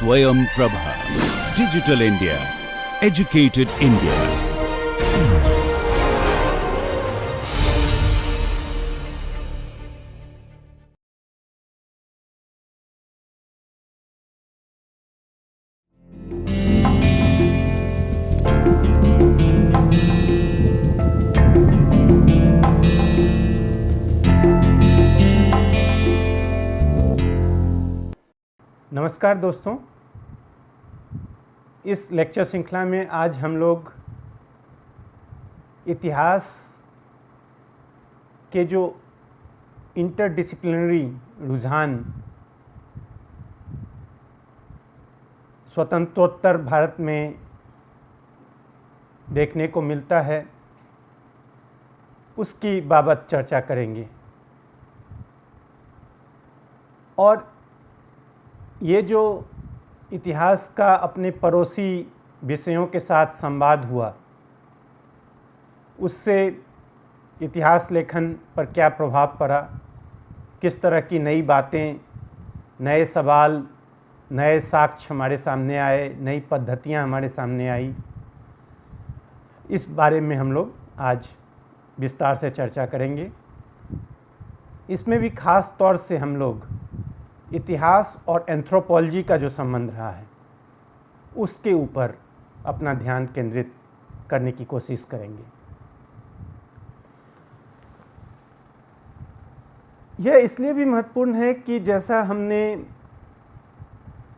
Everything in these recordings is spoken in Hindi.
Swayam Prabha. Digital India. Educated India. नमस्कार दोस्तों, इस लेक्चर श्रृंखला में आज हम लोग इतिहास के जो इंटरडिसिप्लिनरी रुझान स्वतंत्रोत्तर भारत में देखने को मिलता है, उसकी बाबत चर्चा करेंगे। और ये जो इतिहास का अपने पड़ोसी विषयों के साथ संवाद हुआ, उससे इतिहास लेखन पर क्या प्रभाव पड़ा, किस तरह की नई बातें, नए सवाल, नए साक्ष्य हमारे सामने आए, नई पद्धतियाँ हमारे सामने आई, इस बारे में हम लोग आज विस्तार से चर्चा करेंगे। इसमें भी ख़ास तौर से हम लोग इतिहास और एंथ्रोपोलॉजी का जो संबंध रहा है, उसके ऊपर अपना ध्यान केंद्रित करने की कोशिश करेंगे। यह इसलिए भी महत्वपूर्ण है कि जैसा हमने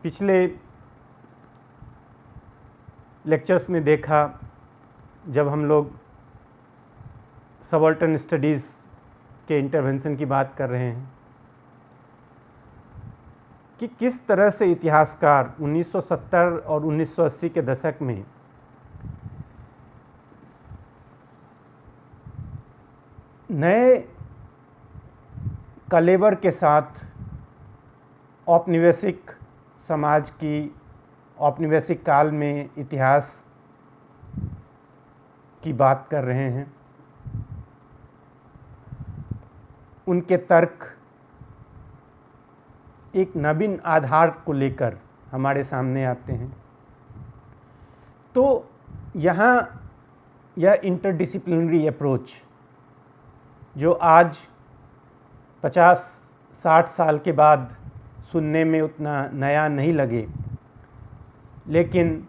पिछले लेक्चर्स में देखा, जब हम लोग सबाल्टर्न स्टडीज़ के इंटरवेंशन की बात कर रहे हैं, कि किस तरह से इतिहासकार 1970 और 1980 के दशक में नए कलेवर के साथ औपनिवेशिक समाज की, औपनिवेशिक काल में इतिहास की बात कर रहे हैं। उनके तर्क एक नवीन आधार को लेकर हमारे सामने आते हैं। तो यहाँ यह इंटरडिसिप्लिनरी अप्रोच, जो आज 50-60 साल के बाद सुनने में उतना नया नहीं लगे, लेकिन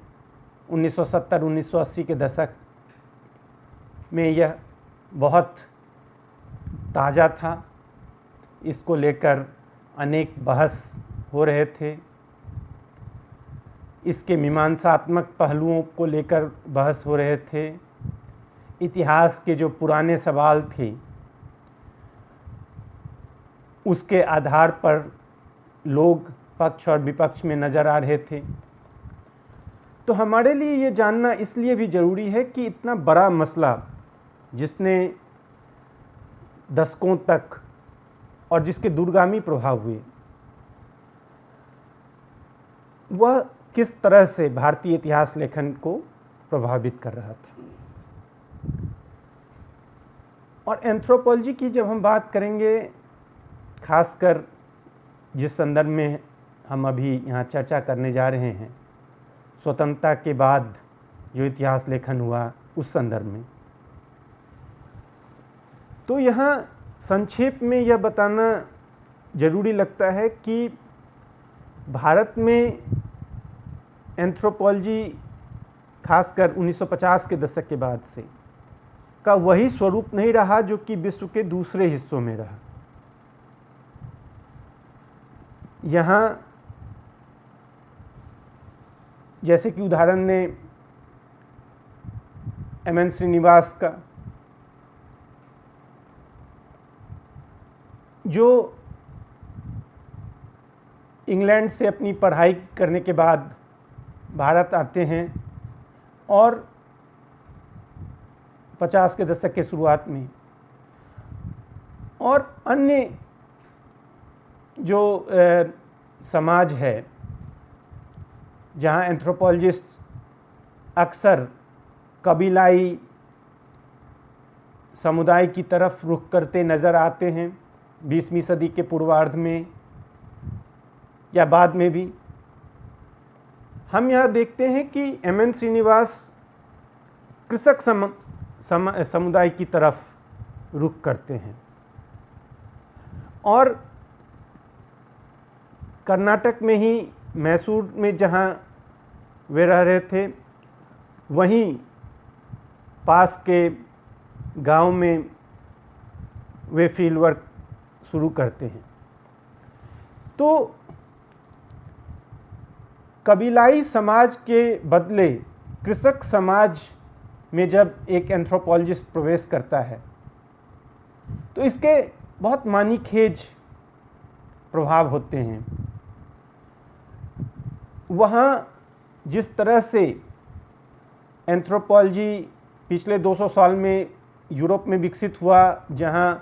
1970-1980 के दशक में यह बहुत ताज़ा था। इसको लेकर अनेक बहस हो रहे थे, इसके मीमांसात्मक पहलुओं को लेकर बहस हो रहे थे। इतिहास के जो पुराने सवाल थे, उसके आधार पर लोग पक्ष और विपक्ष में नज़र आ रहे थे। तो हमारे लिए ये जानना इसलिए भी ज़रूरी है कि इतना बड़ा मसला, जिसने दशकों तक और जिसके दूरगामी प्रभाव हुए, वह किस तरह से भारतीय इतिहास लेखन को प्रभावित कर रहा था। और एंथ्रोपोलॉजी की जब हम बात करेंगे, खासकर जिस संदर्भ में हम अभी यहाँ चर्चा करने जा रहे हैं, स्वतंत्रता के बाद जो इतिहास लेखन हुआ, उस संदर्भ में, तो यहाँ संक्षेप में यह बताना ज़रूरी लगता है कि भारत में एंथ्रोपोलॉजी, खासकर 1950 के दशक के बाद से, का वही स्वरूप नहीं रहा जो कि विश्व के दूसरे हिस्सों में रहा। यहाँ जैसे कि उदाहरण ने एम.एन. श्रीनिवास का, जो इंग्लैंड से अपनी पढ़ाई करने के बाद भारत आते हैं और 50 के दशक के शुरुआत में, और अन्य जो समाज है जहाँ एंथ्रोपोलॉजिस्ट अक्सर कबीलाई समुदाय की तरफ रुख करते नज़र आते हैं 20वीं सदी के पूर्वार्ध में या बाद में भी, हम यहाँ देखते हैं कि एम.एन. श्रीनिवास कृषक समुदाय की तरफ रुख करते हैं और कर्नाटक में ही मैसूर में जहाँ वे रह रहे थे वहीं पास के गांव में वे फील्ड वर्क शुरू करते हैं। तो कबीलाई समाज के बदले कृषक समाज में जब एक एंथ्रोपोलॉजिस्ट प्रवेश करता है तो इसके बहुत मानीखेज प्रभाव होते हैं। वहाँ जिस तरह से एंथ्रोपोलॉजी पिछले 200 साल में यूरोप में विकसित हुआ, जहाँ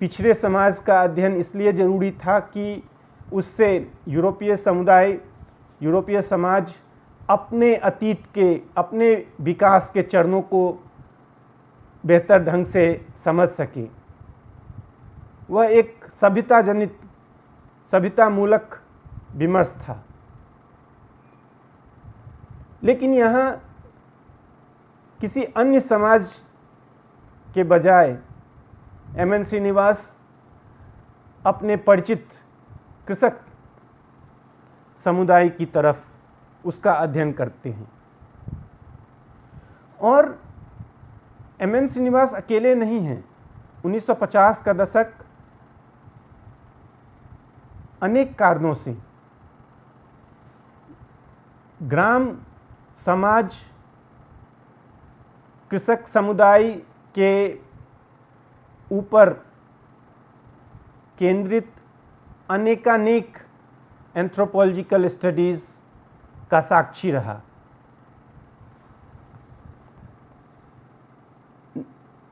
पिछड़े समाज का अध्ययन इसलिए ज़रूरी था कि उससे यूरोपीय समाज अपने अतीत के, अपने विकास के चरणों को बेहतर ढंग से समझ सके। वह एक सभ्यतामूलक विमर्श था। लेकिन यहाँ किसी अन्य समाज के बजाय एम.एन. श्रीनिवास अपने परिचित कृषक समुदाय की तरफ उसका अध्ययन करते हैं। और एम.एन. श्रीनिवास अकेले नहीं हैं। 1950 का दशक अनेक कारणों से ग्राम समाज कृषक समुदाय के ऊपर केंद्रित अनेकानेक एंथ्रोपोलॉजिकल स्टडीज़ का साक्षी रहा।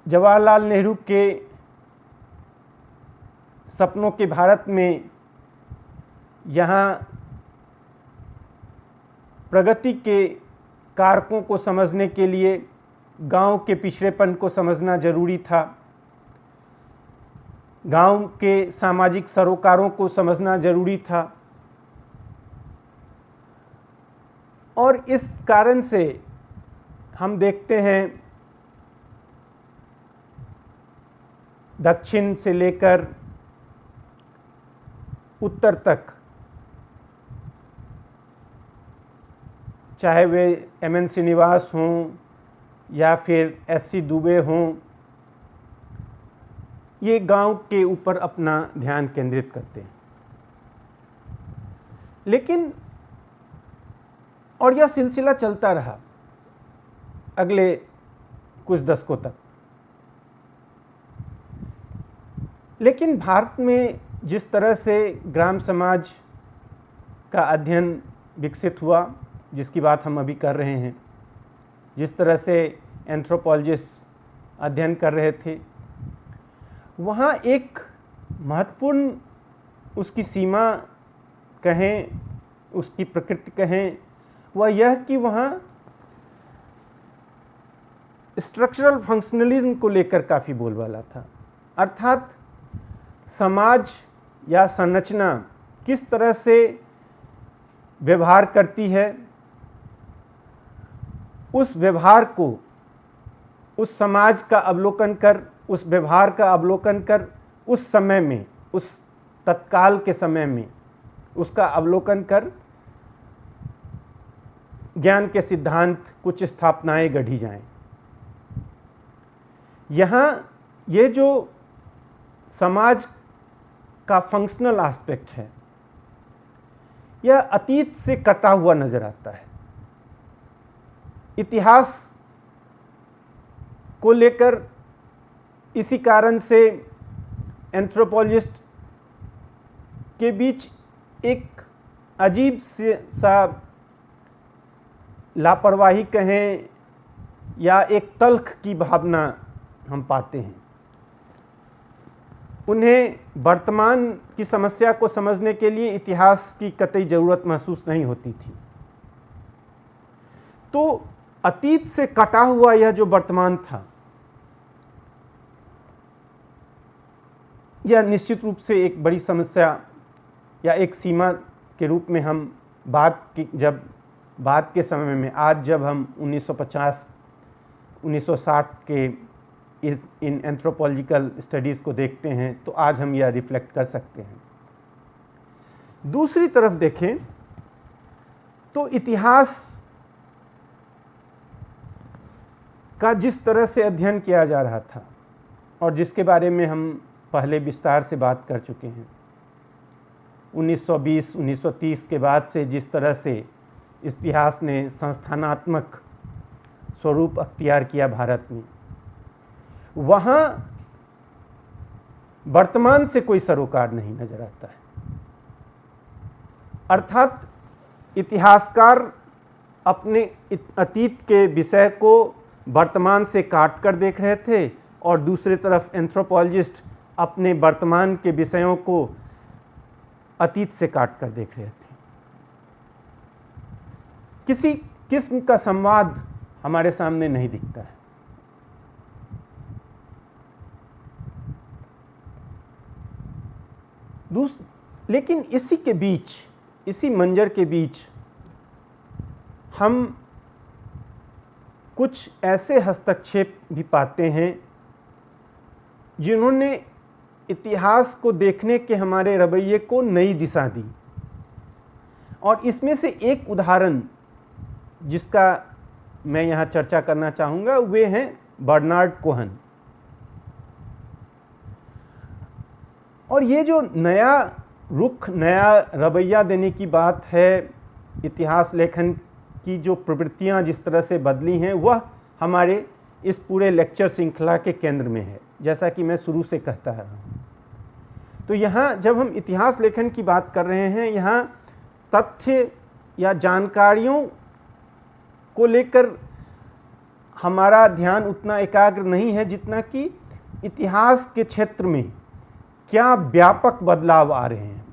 जवाहरलाल नेहरू के सपनों के भारत में यहाँ प्रगति के कारकों को समझने के लिए गांव के पिछड़ेपन को समझना जरूरी था, गांव के सामाजिक सरोकारों को समझना जरूरी था। और इस कारण से हम देखते हैं दक्षिण से लेकर उत्तर तक, चाहे वे एम.एन. श्रीनिवास हों या फिर एस.सी. दुबे हों, ये गांव के ऊपर अपना ध्यान केंद्रित करते हैं। लेकिन और यह सिलसिला चलता रहा अगले कुछ दशकों तक। लेकिन भारत में जिस तरह से ग्राम समाज का अध्ययन विकसित हुआ, जिसकी बात हम अभी कर रहे हैं, जिस तरह से एंथ्रोपोलॉजिस्ट अध्ययन कर रहे थे, वहाँ एक महत्वपूर्ण उसकी सीमा कहें, उसकी प्रकृति कहें, वह यह कि वहाँ स्ट्रक्चरल फंक्शनलिज्म को लेकर काफ़ी बोलबाला था। अर्थात समाज या संरचना किस तरह से व्यवहार करती है, उस व्यवहार को, उस समाज का अवलोकन कर, उस व्यवहार का अवलोकन कर, उस समय में, उस तत्काल के समय में उसका अवलोकन कर ज्ञान के सिद्धांत, कुछ स्थापनाएं गढ़ी जाएं। यहाँ ये जो समाज का फंक्शनल एस्पेक्ट है, यह अतीत से कटा हुआ नजर आता है। इतिहास को लेकर इसी कारण से एंथ्रोपोलॉजिस्ट के बीच एक अजीब सा लापरवाही कहें या एक तल्ख की भावना हम पाते हैं। उन्हें वर्तमान की समस्या को समझने के लिए इतिहास की कतई ज़रूरत महसूस नहीं होती थी। तो अतीत से कटा हुआ यह जो वर्तमान था, यह निश्चित रूप से एक बड़ी समस्या या एक सीमा के रूप में हम जब बाद के समय में, आज जब हम 1950 1960 के इन एंथ्रोपोलॉजिकल स्टडीज़ को देखते हैं तो आज हम यह रिफ्लेक्ट कर सकते हैं। दूसरी तरफ देखें तो इतिहास का जिस तरह से अध्ययन किया जा रहा था और जिसके बारे में हम पहले विस्तार से बात कर चुके हैं, 1920-1930 के बाद से जिस तरह से इतिहास ने संस्थानात्मक स्वरूप अख्तियार किया भारत में, वहाँ वर्तमान से कोई सरोकार नहीं नजर आता है। अर्थात इतिहासकार अपने अतीत के विषय को वर्तमान से काट कर देख रहे थे और दूसरी तरफ एंथ्रोपोलॉजिस्ट अपने वर्तमान के विषयों को अतीत से काट कर देख रहे थे। किसी किस्म का संवाद हमारे सामने नहीं दिखता है। लेकिन इसी के बीच, इसी मंजर के बीच हम कुछ ऐसे हस्तक्षेप भी पाते हैं जिन्होंने इतिहास को देखने के हमारे रवैये को नई दिशा दी। और इसमें से एक उदाहरण जिसका मैं यहाँ चर्चा करना चाहूँगा वे हैं बर्नार्ड कोहन। और ये जो नया रुख, नया रवैया देने की बात है, इतिहास लेखन की जो प्रवृत्तियाँ जिस तरह से बदली हैं, वह हमारे इस पूरे लेक्चर श्रृंखला के केंद्र में है, जैसा कि मैं शुरू से कहता रहा हूँ। तो यहाँ जब हम इतिहास लेखन की बात कर रहे हैं, यहाँ तथ्य या जानकारियों को लेकर हमारा ध्यान उतना एकाग्र नहीं है जितना कि इतिहास के क्षेत्र में क्या व्यापक बदलाव आ रहे हैं,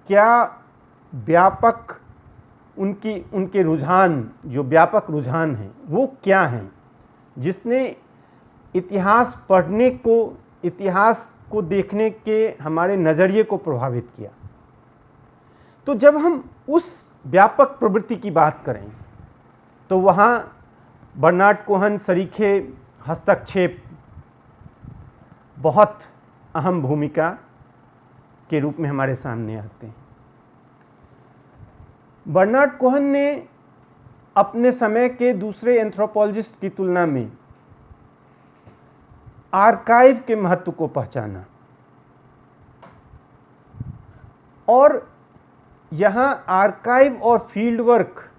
क्या व्यापक उनके रुझान, जो व्यापक रुझान हैं वो क्या हैं, जिसने इतिहास पढ़ने को, इतिहास को देखने के हमारे नज़रिए को प्रभावित किया। तो जब हम उस व्यापक प्रवृत्ति की बात करें तो वहाँ बर्नार्ड कोहन सरीखे हस्तक्षेप बहुत अहम भूमिका के रूप में हमारे सामने आते हैं। बर्नार्ड कोहन ने अपने समय के दूसरे एंथ्रोपोलॉजिस्ट की तुलना में आर्काइव के महत्व को पहचाना और यहाँ आर्काइव और फील्ड वर्क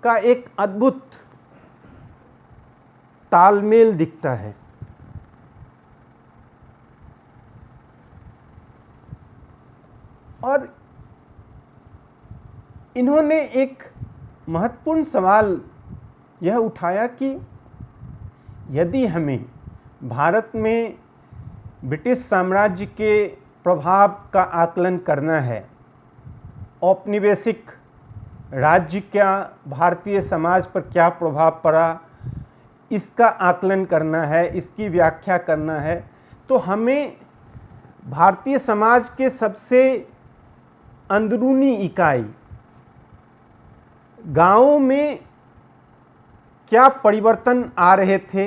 का एक अद्भुत तालमेल दिखता है। और इन्होंने एक महत्वपूर्ण सवाल यह उठाया कि यदि हमें भारत में ब्रिटिश साम्राज्य के प्रभाव का आकलन करना है, औपनिवेशिक राज्य का भारतीय समाज पर क्या प्रभाव पड़ा, इसका आकलन करना है, इसकी व्याख्या करना है, तो हमें भारतीय समाज के सबसे अंदरूनी इकाई गांवों में क्या परिवर्तन आ रहे थे,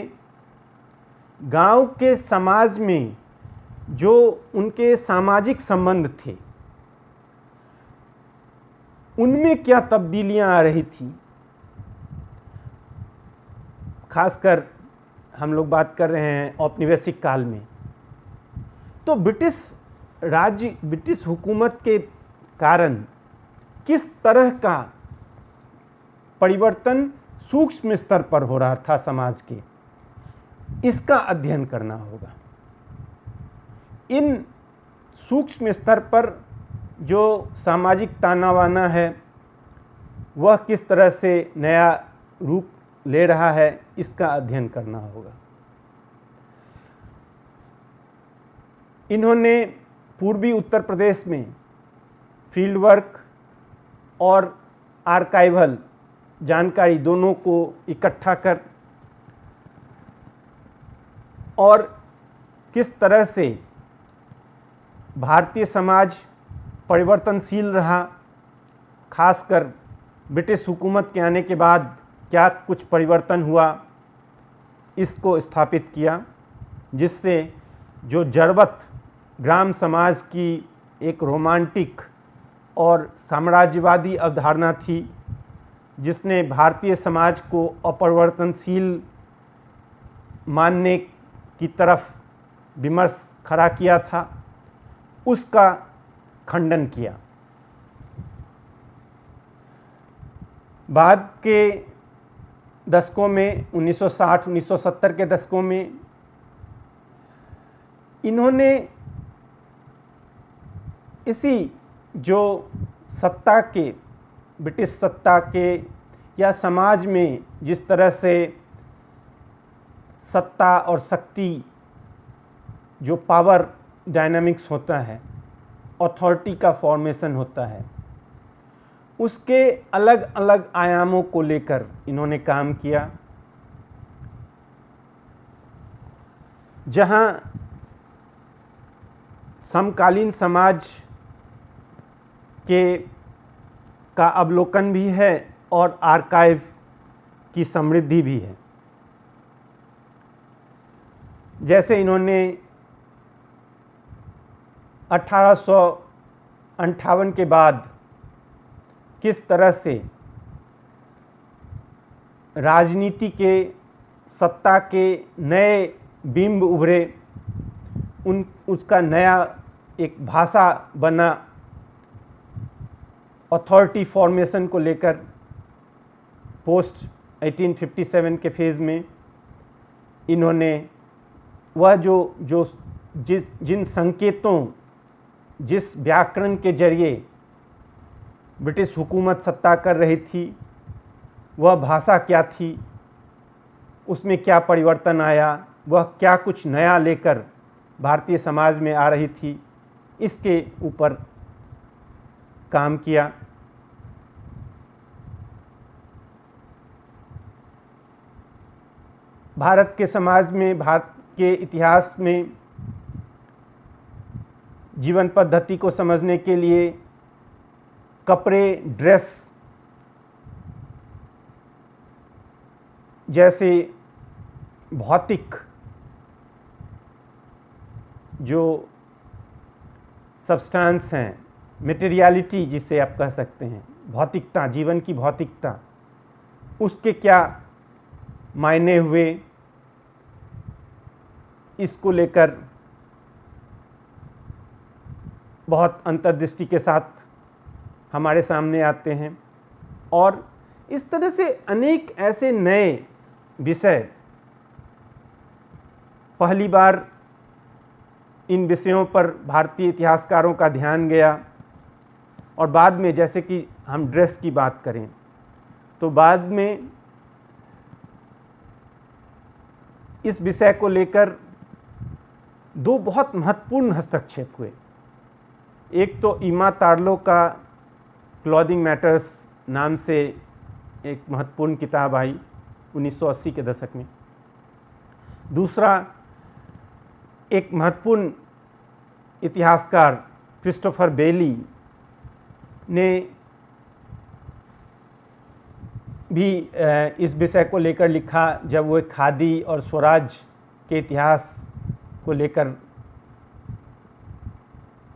गांव के समाज में जो उनके सामाजिक संबंध थे उनमें क्या तब्दीलियां आ रही थी। खासकर हम लोग बात कर रहे हैं औपनिवेशिक काल में, तो ब्रिटिश राज्य, ब्रिटिश हुकूमत के कारण किस तरह का परिवर्तन सूक्ष्म स्तर पर हो रहा था समाज के, इसका अध्ययन करना होगा। इन सूक्ष्म स्तर पर जो सामाजिक ताना बाना है वह किस तरह से नया रूप ले रहा है, इसका अध्ययन करना होगा। इन्होंने पूर्वी उत्तर प्रदेश में फील्ड वर्क और आर्काइवल जानकारी दोनों को इकट्ठा कर और किस तरह से भारतीय समाज परिवर्तनशील रहा, खासकर ब्रिटिश हुकूमत के आने के बाद क्या कुछ परिवर्तन हुआ, इसको स्थापित किया, जिससे जो जड़वत ग्राम समाज की एक रोमांटिक और साम्राज्यवादी अवधारणा थी, जिसने भारतीय समाज को अपरिवर्तनशील मानने की तरफ विमर्श खड़ा किया था, उसका खंडन किया। बाद के दशकों में 1960-1970 के दशकों में इन्होंने इसी जो सत्ता के, ब्रिटिश सत्ता के या समाज में जिस तरह से सत्ता और शक्ति, जो पावर डायनामिक्स होता है, अथॉरिटी का फॉर्मेशन होता है, उसके अलग अलग आयामों को लेकर इन्होंने काम किया। जहां समकालीन समाज का अवलोकन भी है और आर्काइव की समृद्धि भी है। जैसे इन्होंने 1858 के बाद किस तरह से राजनीति के, सत्ता के नए बिंब उभरे, उसका नया एक भाषा बना अथॉरिटी फॉर्मेशन को लेकर। पोस्ट 1857 के फेज़ में इन्होंने वह जिन संकेतों, जिस व्याकरण के जरिए ब्रिटिश हुकूमत सत्ता कर रही थी, वह भाषा क्या थी, उसमें क्या परिवर्तन आया, वह क्या कुछ नया लेकर भारतीय समाज में आ रही थी, इसके ऊपर काम किया। भारत के समाज में, भारत के इतिहास में जीवन पद्धति को समझने के लिए कपड़े, ड्रेस जैसे भौतिक जो सब्सटेंस हैं, मटेरियलिटी जिसे आप कह सकते हैं, भौतिकता, जीवन की भौतिकता, उसके क्या मायने हुए, इसको लेकर बहुत अंतर्दृष्टि के साथ हमारे सामने आते हैं। और इस तरह से अनेक ऐसे नए विषय, पहली बार इन विषयों पर भारतीय इतिहासकारों का ध्यान गया। और बाद में, जैसे कि हम ड्रेस की बात करें, तो बाद में इस विषय को लेकर दो बहुत महत्वपूर्ण हस्तक्षेप हुए। एक तो ईमा तार्लो का क्लॉथिंग मैटर्स नाम से एक महत्वपूर्ण किताब आई 1980 के दशक में। दूसरा, एक महत्वपूर्ण इतिहासकार क्रिस्टोफर बेली ने भी इस विषय को लेकर लिखा, जब वो खादी और स्वराज के इतिहास को लेकर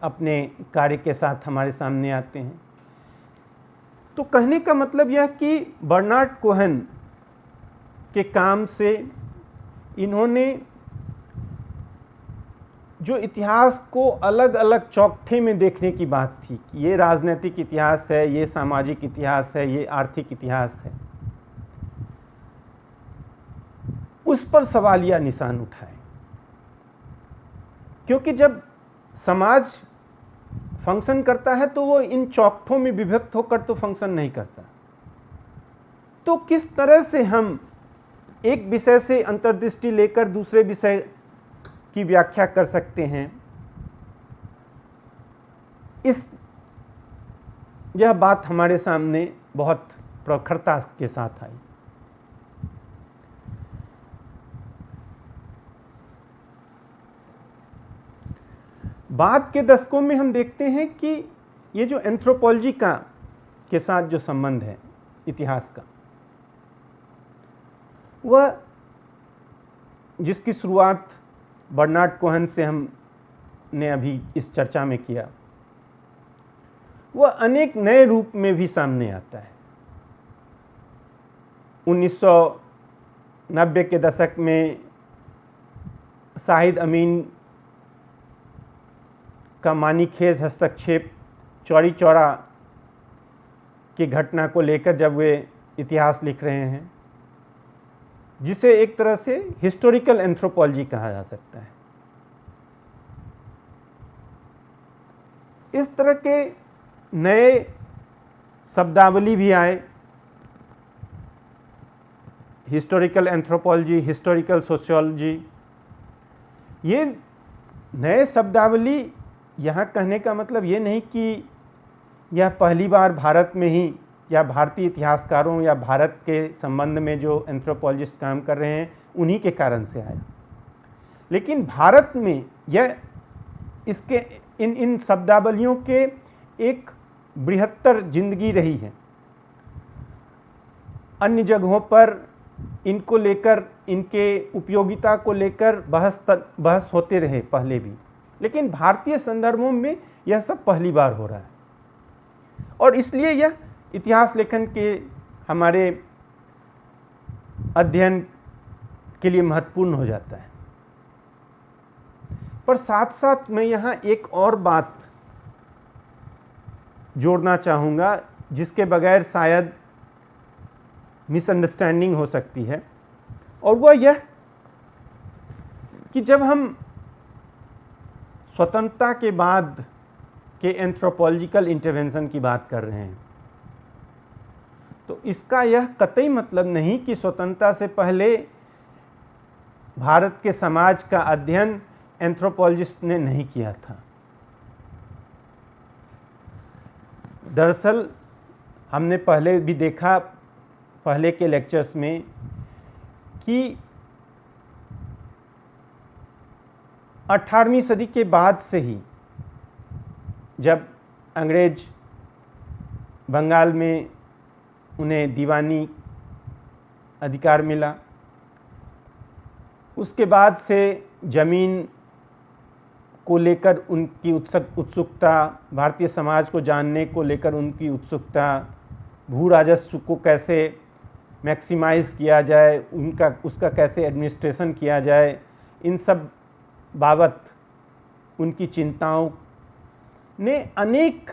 अपने कार्य के साथ हमारे सामने आते हैं। तो कहने का मतलब यह कि बर्नार्ड कोहेन के काम से इन्होंने जो इतिहास को अलग अलग चौखटे में देखने की बात थी कि ये राजनीतिक इतिहास है, ये सामाजिक इतिहास है, ये आर्थिक इतिहास है, उस पर सवालिया निशान उठाए। क्योंकि जब समाज फंक्शन करता है तो वो इन चौखटों में विभक्त होकर तो फंक्शन नहीं करता। तो किस तरह से हम एक विषय से अंतर्दृष्टि लेकर दूसरे विषय की व्याख्या कर सकते हैं, यह बात हमारे सामने बहुत प्रखरता के साथ आई। बाद के दशकों में हम देखते हैं कि ये जो एंथ्रोपोलॉजी का के साथ जो संबंध है इतिहास का, वह जिसकी शुरुआत बर्नार्ड कोहेन से हमने अभी इस चर्चा में किया, वह अनेक नए रूप में भी सामने आता है। 1990 के दशक में शाहिद अमीन का मानीखेज हस्तक्षेप चौरी चौरा की घटना को लेकर जब वे इतिहास लिख रहे हैं, जिसे एक तरह से हिस्टोरिकल एंथ्रोपोलॉजी कहा जा सकता है, इस तरह के नए शब्दावली भी आए। हिस्टोरिकल एंथ्रोपोलॉजी, हिस्टोरिकल सोशियोलॉजी, ये नए शब्दावली यहाँ कहने का मतलब ये नहीं कि यह पहली बार भारत में ही या भारतीय इतिहासकारों या भारत के संबंध में जो एंथ्रोपोलॉजिस्ट काम कर रहे हैं उन्हीं के कारण से आया, लेकिन भारत में यह इसके इन शब्दावलियों के एक बृहत्तर जिंदगी रही है। अन्य जगहों पर इनको लेकर, इनके उपयोगिता को लेकर बहस होते रहे पहले भी, लेकिन भारतीय संदर्भों में यह सब पहली बार हो रहा है और इसलिए यह इतिहास लेखन के हमारे अध्ययन के लिए महत्वपूर्ण हो जाता है। पर साथ साथ मैं यहाँ एक और बात जोड़ना चाहूँगा जिसके बगैर शायद मिसअंडरस्टैंडिंग हो सकती है, और वह यह कि जब हम स्वतंत्रता के बाद के एंथ्रोपोलॉजिकल इंटरवेंशन की बात कर रहे हैं, तो इसका यह कतई मतलब नहीं कि स्वतंत्रता से पहले भारत के समाज का अध्ययन एंथ्रोपोलॉजिस्ट ने नहीं किया था। दरअसल हमने पहले भी देखा पहले के लेक्चर्स में कि 18वीं सदी के बाद से ही जब अंग्रेज बंगाल में उन्हें दीवानी अधिकार मिला, उसके बाद से ज़मीन को लेकर उनकी उत्सुकता, भारतीय समाज को जानने को लेकर उनकी उत्सुकता, भू राजस्व को कैसे मैक्सिमाइज़ किया जाए, उसका कैसे एडमिनिस्ट्रेशन किया जाए, इन सब बाबत उनकी चिंताओं ने अनेक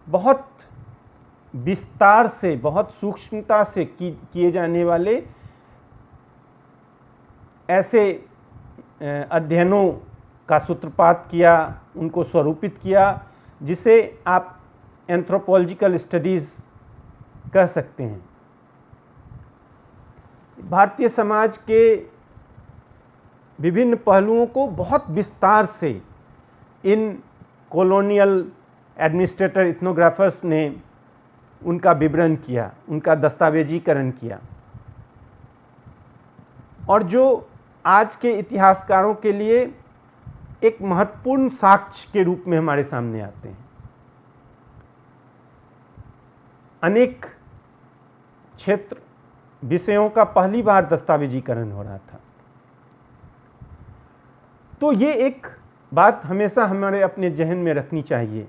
बहुत विस्तार से, बहुत सूक्ष्मता से किए जाने वाले ऐसे अध्ययनों का सूत्रपात किया, उनको स्वरूपित किया, जिसे आप एंथ्रोपोलॉजिकल स्टडीज़ कह सकते हैं। भारतीय समाज के विभिन्न पहलुओं को बहुत विस्तार से इन कॉलोनियल एडमिनिस्ट्रेटर इथनोग्राफर्स ने उनका विवरण किया, उनका दस्तावेजीकरण किया, और जो आज के इतिहासकारों के लिए एक महत्वपूर्ण साक्ष्य के रूप में हमारे सामने आते हैं। अनेक क्षेत्र विषयों का पहली बार दस्तावेजीकरण हो रहा था। तो ये एक बात हमेशा हमारे अपने जहन में रखनी चाहिए।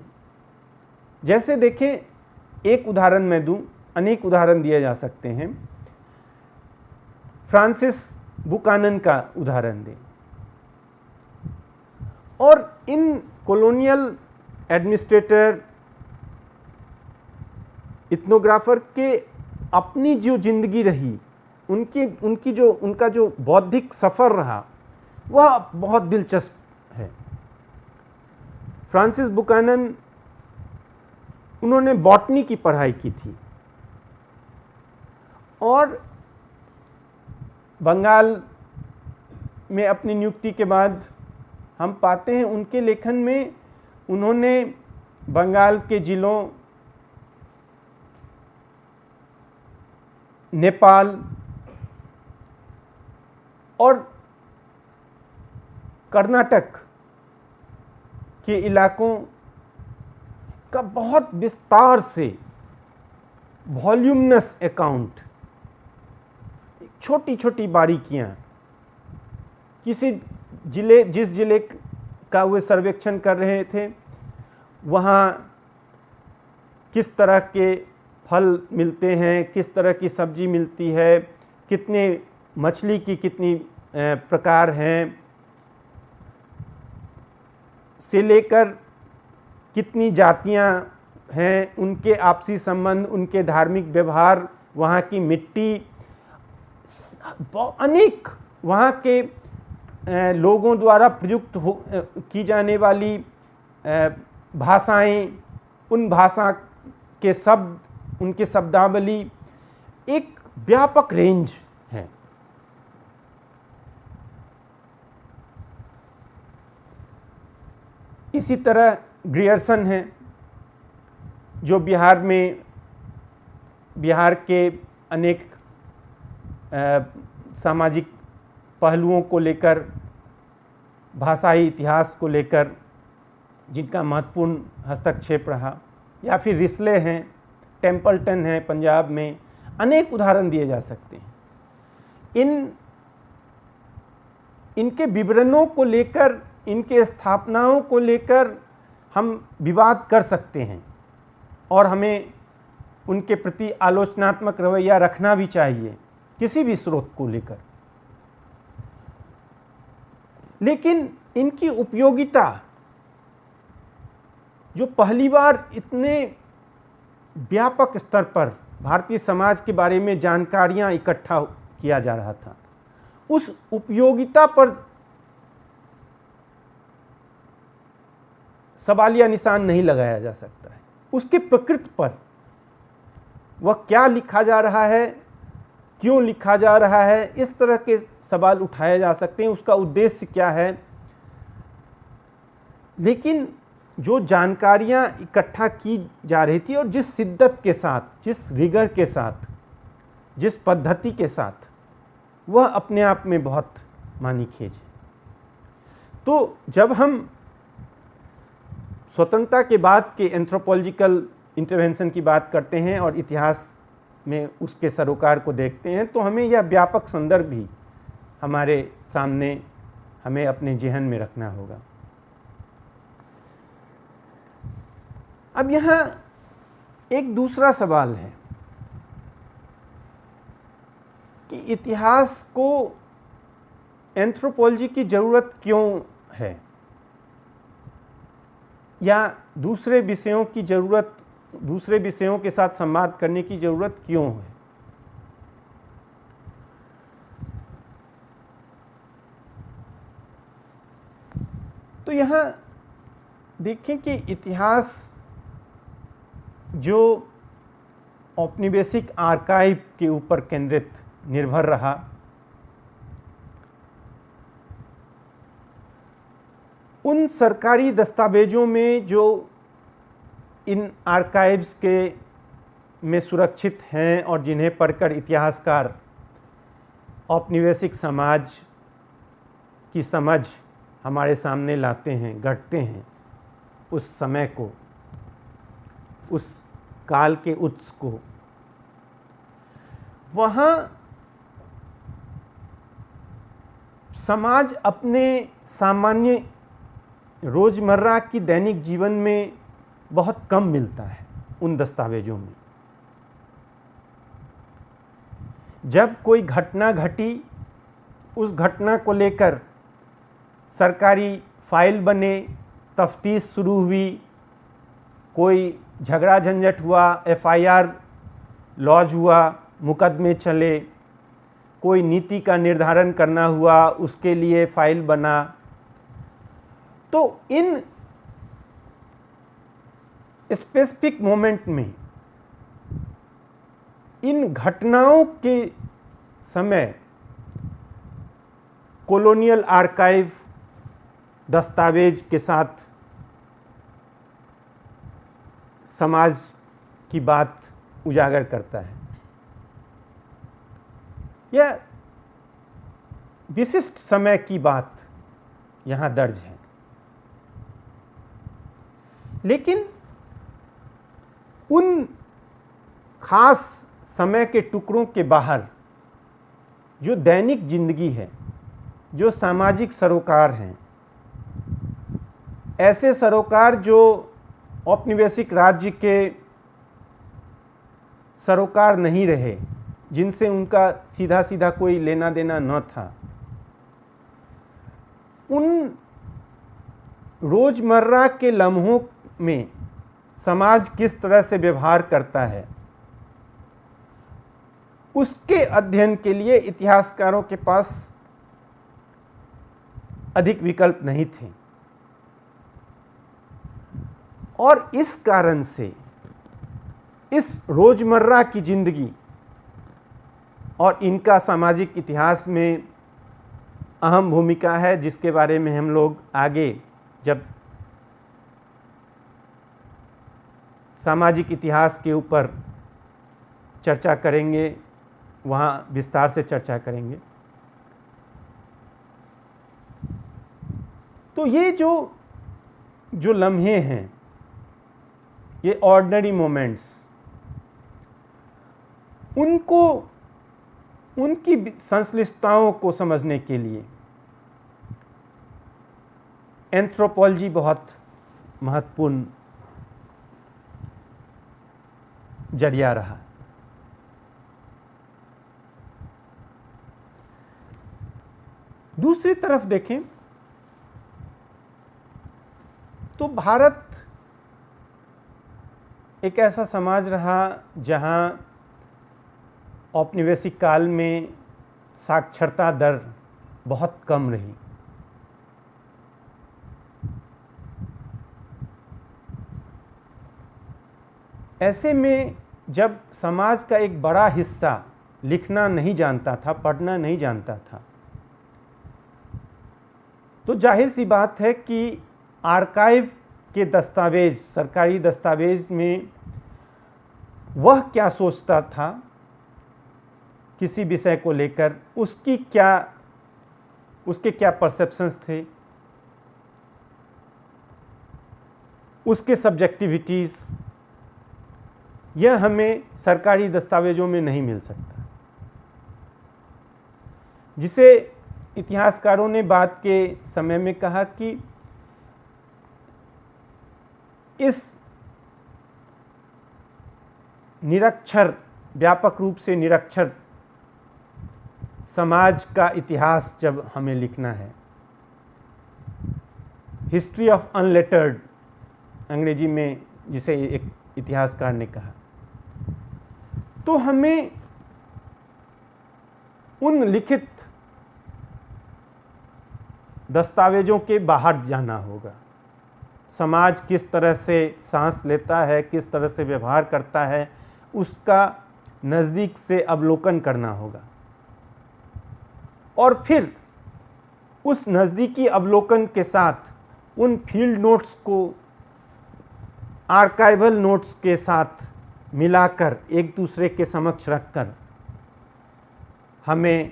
जैसे देखें, एक उदाहरण मैं दूं, अनेक उदाहरण दिए जा सकते हैं। फ्रांसिस बुकानन का उदाहरण दें, और इन कॉलोनियल एडमिनिस्ट्रेटर इथनोग्राफर के अपनी जो जिंदगी रही, उनका जो बौद्धिक सफ़र रहा, वह बहुत दिलचस्प है। फ्रांसिस बुकानन, उन्होंने बॉटनी की पढ़ाई की थी और बंगाल में अपनी नियुक्ति के बाद हम पाते हैं उनके लेखन में उन्होंने बंगाल के जिलों नेपाल और कर्नाटक के इलाकों का बहुत विस्तार से वॉल्यूमनस अकाउंट, छोटी छोटी बारीकियां, किसी जिस जिले का वे सर्वेक्षण कर रहे थे वहाँ किस तरह के फल मिलते हैं, किस तरह की सब्जी मिलती है, कितने मछली की कितनी प्रकार हैं, से लेकर कितनी जातियां हैं, उनके आपसी संबंध, उनके धार्मिक व्यवहार, वहाँ की मिट्टी, अनेक वहाँ के लोगों द्वारा प्रयुक्त की जाने वाली भाषाएं, उन भाषा के शब्द, उनके शब्दावली, एक व्यापक रेंज है। इसी तरह ग्रियर्सन हैं जो बिहार के अनेक सामाजिक पहलुओं को लेकर, भाषाई इतिहास को लेकर जिनका महत्वपूर्ण हस्तक्षेप रहा, या फिर रिस्ले हैं, टेम्पल्टन हैं पंजाब में, अनेक उदाहरण दिए जा सकते हैं। इनके विवरणों को लेकर, इनके स्थापनाओं को लेकर हम विवाद कर सकते हैं और हमें उनके प्रति आलोचनात्मक रवैया रखना भी चाहिए किसी भी स्रोत को लेकर। लेकिन इनकी उपयोगिता, जो पहली बार इतने व्यापक स्तर पर भारतीय समाज के बारे में जानकारियां इकट्ठा किया जा रहा था, उस उपयोगिता पर सवालिया निशान नहीं लगाया जा सकता है। उसके प्रकृति पर, वह क्या लिखा जा रहा है, क्यों लिखा जा रहा है, इस तरह के सवाल उठाए जा सकते हैं, उसका उद्देश्य क्या है। लेकिन जो जानकारियां इकट्ठा की जा रही थी और जिस शिद्दत के साथ, जिस रिगर के साथ, जिस पद्धति के साथ, वह अपने आप में बहुत मानीखेज है। तो जब हम स्वतंत्रता के बाद के एंथ्रोपोलॉजिकल इंटरवेंशन की बात करते हैं और इतिहास में उसके सरोकार को देखते हैं, तो हमें यह व्यापक संदर्भ भी हमारे सामने, हमें अपने जेहन में रखना होगा। अब यहाँ एक दूसरा सवाल है कि इतिहास को एंथ्रोपोलॉजी की ज़रूरत क्यों है, या दूसरे विषयों की ज़रूरत, दूसरे विषयों के साथ संवाद करने की ज़रूरत क्यों है। तो यहाँ देखें कि इतिहास जो औपनिवेशिक आर्काइव के ऊपर केंद्रित निर्भर रहा, उन सरकारी दस्तावेजों में जो इन आर्काइव्स के में सुरक्षित हैं और जिन्हें पढ़कर इतिहासकार औपनिवेशिक समाज की समझ हमारे सामने लाते हैं, गढ़ते हैं, उस समय को, उस काल के उत्स को, वहाँ समाज अपने सामान्य रोज़मर्रा की दैनिक जीवन में बहुत कम मिलता है उन दस्तावेजों में। जब कोई घटना घटी, उस घटना को लेकर सरकारी फाइल बने, तफ्तीश शुरू हुई, कोई झगड़ा झंझट हुआ, FIR लॉज हुआ, मुकदमे चले, कोई नीति का निर्धारण करना हुआ, उसके लिए फाइल बना। तो इन स्पेसिफिक मोमेंट में, इन घटनाओं के समय कॉलोनियल आर्काइव दस्तावेज के साथ समाज की बात उजागर करता है। यह विशिष्ट समय की बात यहाँ दर्ज है। लेकिन उन खास समय के टुकड़ों के बाहर जो दैनिक जिंदगी है, जो सामाजिक सरोकार हैं, ऐसे सरोकार जो औपनिवेशिक राज्य के सरोकार नहीं रहे, जिनसे उनका सीधा सीधा कोई लेना देना न था, उन रोजमर्रा के लम्हों में समाज किस तरह से व्यवहार करता है, उसके अध्ययन के लिए इतिहासकारों के पास अधिक विकल्प नहीं थे। और इस कारण से इस रोजमर्रा की जिंदगी और इनका सामाजिक इतिहास में अहम भूमिका है, जिसके बारे में हम लोग आगे जब सामाजिक इतिहास के ऊपर चर्चा करेंगे वहाँ विस्तार से चर्चा करेंगे। तो ये जो लम्हे हैं, ये ऑर्डिनरी मोमेंट्स, उनको उनकी संश्लिष्टताओं को समझने के लिए एंथ्रोपोलॉजी बहुत महत्वपूर्ण जरिया रहा। दूसरी तरफ देखें तो भारत एक ऐसा समाज रहा जहां औपनिवेशिक काल में साक्षरता दर बहुत कम रही। ऐसे में जब समाज का एक बड़ा हिस्सा लिखना नहीं जानता था, पढ़ना नहीं जानता था, तो जाहिर सी बात है कि आर्काइव के दस्तावेज, सरकारी दस्तावेज में वह क्या सोचता था किसी विषय को लेकर, उसके क्या परसेप्शंस थे, उसके सब्जेक्टिविटीज़, यह हमें सरकारी दस्तावेजों में नहीं मिल सकता। जिसे इतिहासकारों ने बाद के समय में कहा कि इस निरक्षर, व्यापक रूप से निरक्षर समाज का इतिहास जब हमें लिखना है, हिस्ट्री ऑफ अनलेटर्ड अंग्रेजी में जिसे एक इतिहासकार ने कहा, तो हमें उन लिखित दस्तावेजों के बाहर जाना होगा। समाज किस तरह से सांस लेता है, किस तरह से व्यवहार करता है, उसका नज़दीक से अवलोकन करना होगा। और फिर उस नज़दीकी अवलोकन के साथ उन फील्ड नोट्स को आर्काइवल नोट्स के साथ मिलाकर एक दूसरे के समक्ष रखकर हमें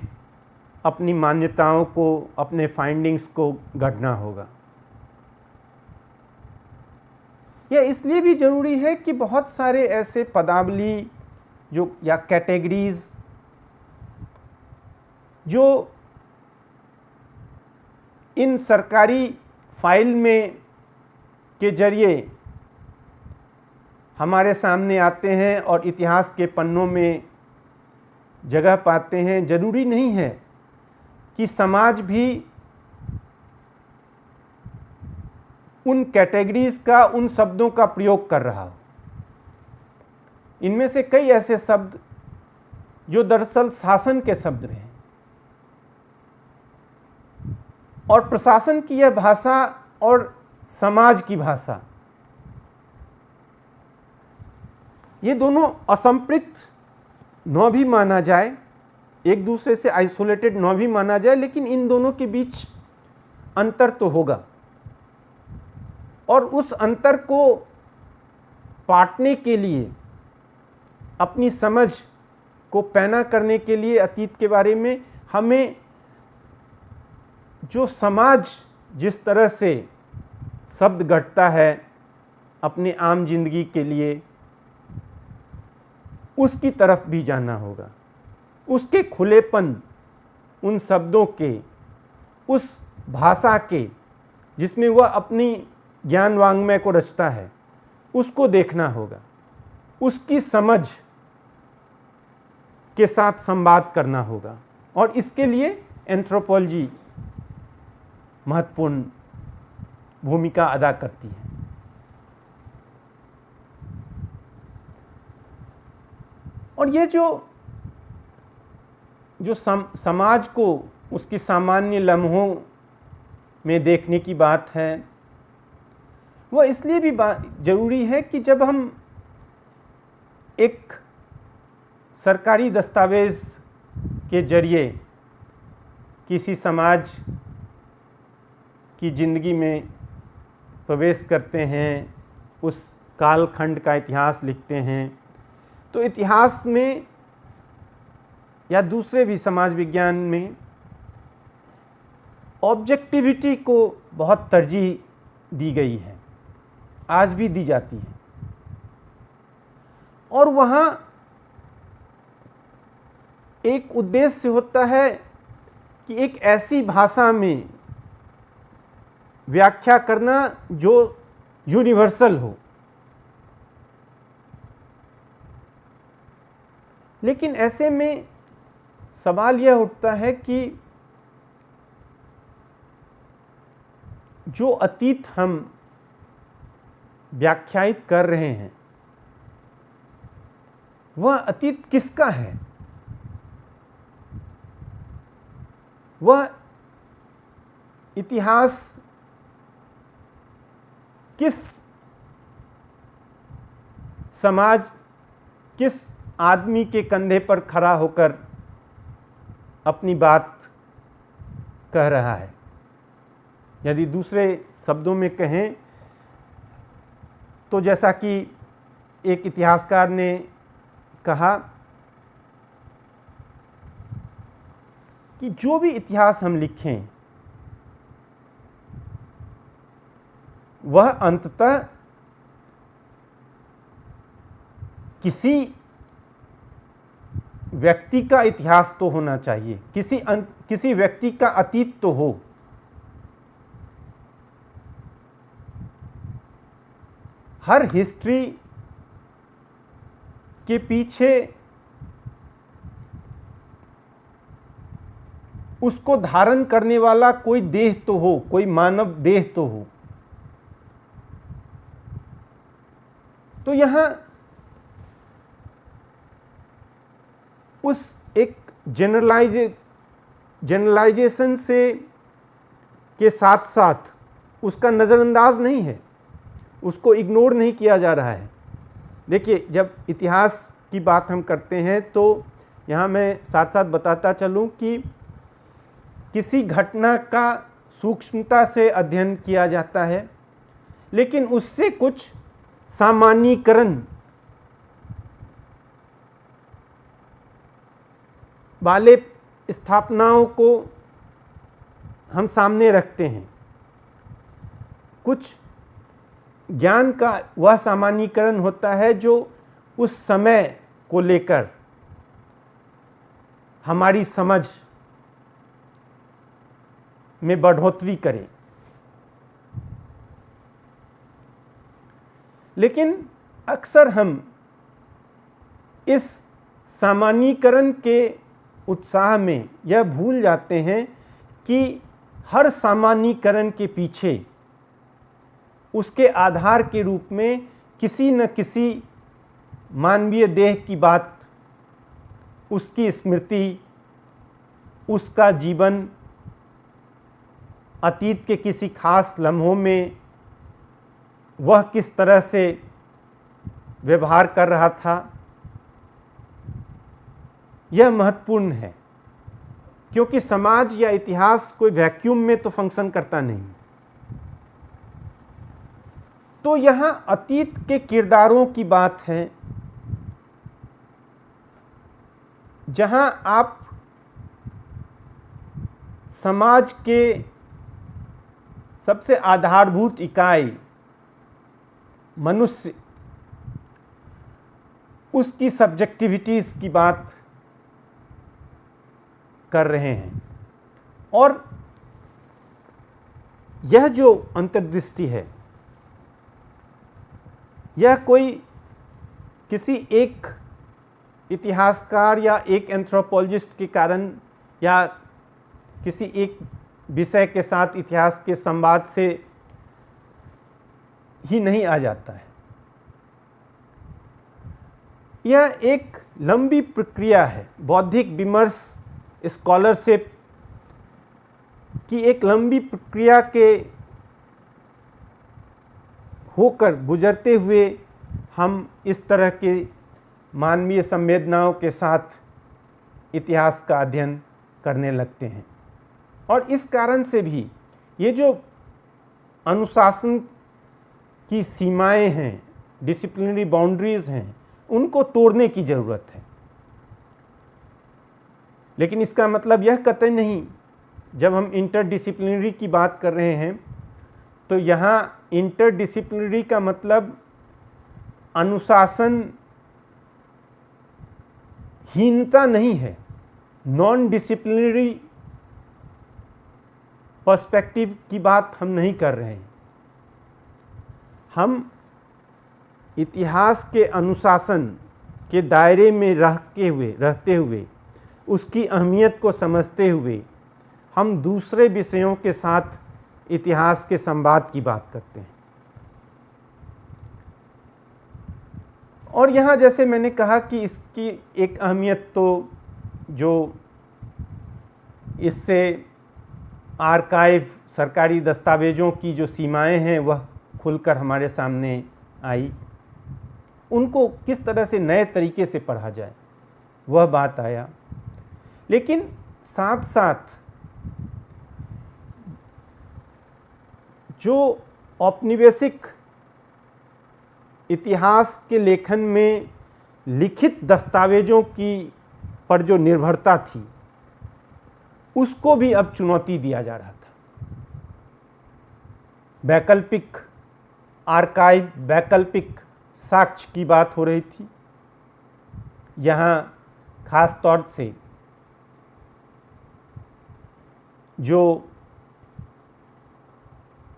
अपनी मान्यताओं को, अपने फाइंडिंग्स को गढ़ना होगा। यह इसलिए भी ज़रूरी है कि बहुत सारे ऐसे पदावली जो या कैटेगरीज जो इन सरकारी फाइल में के जरिए हमारे सामने आते हैं और इतिहास के पन्नों में जगह पाते हैं, ज़रूरी नहीं है कि समाज भी उन कैटेगरीज का, उन शब्दों का प्रयोग कर रहा हो। इनमें से कई ऐसे शब्द जो दरअसल शासन के शब्द रहे और प्रशासन की यह भाषा और समाज की भाषा, ये दोनों असंपृक्त न भी माना जाए, एक दूसरे से आइसोलेटेड न भी माना जाए, लेकिन इन दोनों के बीच अंतर तो होगा। और उस अंतर को पाटने के लिए, अपनी समझ को पैना करने के लिए अतीत के बारे में हमें जो समाज जिस तरह से शब्द गढ़ता है अपने आम जिंदगी के लिए, उसकी तरफ भी जाना होगा, उसके खुलेपन, उन शब्दों के, उस भाषा के जिसमें वह अपनी ज्ञान वांग्मय को रचता है, उसको देखना होगा, उसकी समझ के साथ संवाद करना होगा। और इसके लिए एंथ्रोपोलॉजी महत्वपूर्ण भूमिका अदा करती है। और ये जो समाज को उसकी सामान्य लम्हों में देखने की बात है, वह इसलिए भी जरूरी है कि जब हम एक सरकारी दस्तावेज के जरिए किसी समाज की जिंदगी में प्रवेश करते हैं, उस कालखंड का इतिहास लिखते हैं, तो इतिहास में या दूसरे भी समाज विज्ञान में ऑब्जेक्टिविटी को बहुत तरजीह दी गई है, आज भी दी जाती है। और वहाँ एक उद्देश्य होता है कि एक ऐसी भाषा में व्याख्या करना जो यूनिवर्सल हो। लेकिन ऐसे में सवाल यह उठता है कि जो अतीत हम व्याख्यायित कर रहे हैं, वह अतीत किसका है? वह इतिहास किस समाज, किस आदमी के कंधे पर खड़ा होकर अपनी बात कह रहा है? यदि दूसरे शब्दों में कहें तो जैसा कि एक इतिहासकार ने कहा कि जो भी इतिहास हम लिखें वह अंततः किसी व्यक्ति का इतिहास तो होना चाहिए, किसी व्यक्ति का अतीत तो हो। हर हिस्ट्री के पीछे उसको धारण करने वाला कोई देह तो हो, कोई मानव देह तो हो। तो यहाँ उस एक जनरलाइजेशन से के साथ साथ उसका नज़रअंदाज नहीं है, उसको इग्नोर नहीं किया जा रहा है। देखिए, जब इतिहास की बात हम करते हैं तो यहाँ मैं साथ साथ बताता चलूँ कि किसी घटना का सूक्ष्मता से अध्ययन किया जाता है, लेकिन उससे कुछ सामान्यीकरण वाले स्थापनाओं को हम सामने रखते हैं। कुछ ज्ञान का वह सामान्यीकरण होता है जो उस समय को लेकर हमारी समझ में बढ़ोतरी करे। लेकिन अक्सर हम इस सामान्यीकरण के उत्साह में यह भूल जाते हैं कि हर सामान्यीकरण के पीछे उसके आधार के रूप में किसी न किसी मानवीय देह की बात, उसकी स्मृति, उसका जीवन, अतीत के किसी खास लम्हों में वह किस तरह से व्यवहार कर रहा था, यह महत्वपूर्ण है। क्योंकि समाज या इतिहास कोई वैक्यूम में तो फंक्शन करता नहीं। तो यहाँ अतीत के किरदारों की बात है, जहाँ आप समाज के सबसे आधारभूत इकाई मनुष्य उसकी सब्जेक्टिविटीज़ की बात कर रहे हैं। और यह जो अंतर्दृष्टि है, यह कोई किसी एक इतिहासकार या एक एंथ्रोपोलॉजिस्ट के कारण या किसी एक विषय के साथ इतिहास के संवाद से ही नहीं आ जाता है। यह एक लंबी प्रक्रिया है। बौद्धिक विमर्श, स्कॉलरशिप की एक लंबी प्रक्रिया के होकर गुजरते हुए हम इस तरह के मानवीय संवेदनाओं के साथ इतिहास का अध्ययन करने लगते हैं। और इस कारण से भी ये जो अनुशासन की सीमाएं हैं, डिसिप्लिनरी बाउंड्रीज हैं, उनको तोड़ने की ज़रूरत है। लेकिन इसका मतलब यह कतई नहीं, जब हम इंटरडिसिप्लिनरी की बात कर रहे हैं तो यहाँ इंटरडिसिप्लिनरी का मतलब अनुशासन हीनता नहीं है। नॉन डिसिप्लिनरी पर्सपेक्टिव की बात हम नहीं कर रहे हैं। हम इतिहास के अनुशासन के दायरे में रहते हुए उसकी अहमियत को समझते हुए हम दूसरे विषयों के साथ इतिहास के संवाद की बात करते हैं। और यहाँ जैसे मैंने कहा कि इसकी एक अहमियत तो जो इससे आर्काइव, सरकारी दस्तावेज़ों की जो सीमाएं हैं वह खुलकर हमारे सामने आई। उनको किस तरह से नए तरीके से पढ़ा जाए वह बात आया। लेकिन साथ साथ जो औपनिवेशिक इतिहास के लेखन में लिखित दस्तावेज़ों की पर जो निर्भरता थी, उसको भी अब चुनौती दिया जा रहा था। वैकल्पिक आर्काइव, वैकल्पिक साक्ष्य की बात हो रही थी। यहाँ खास तौर से जो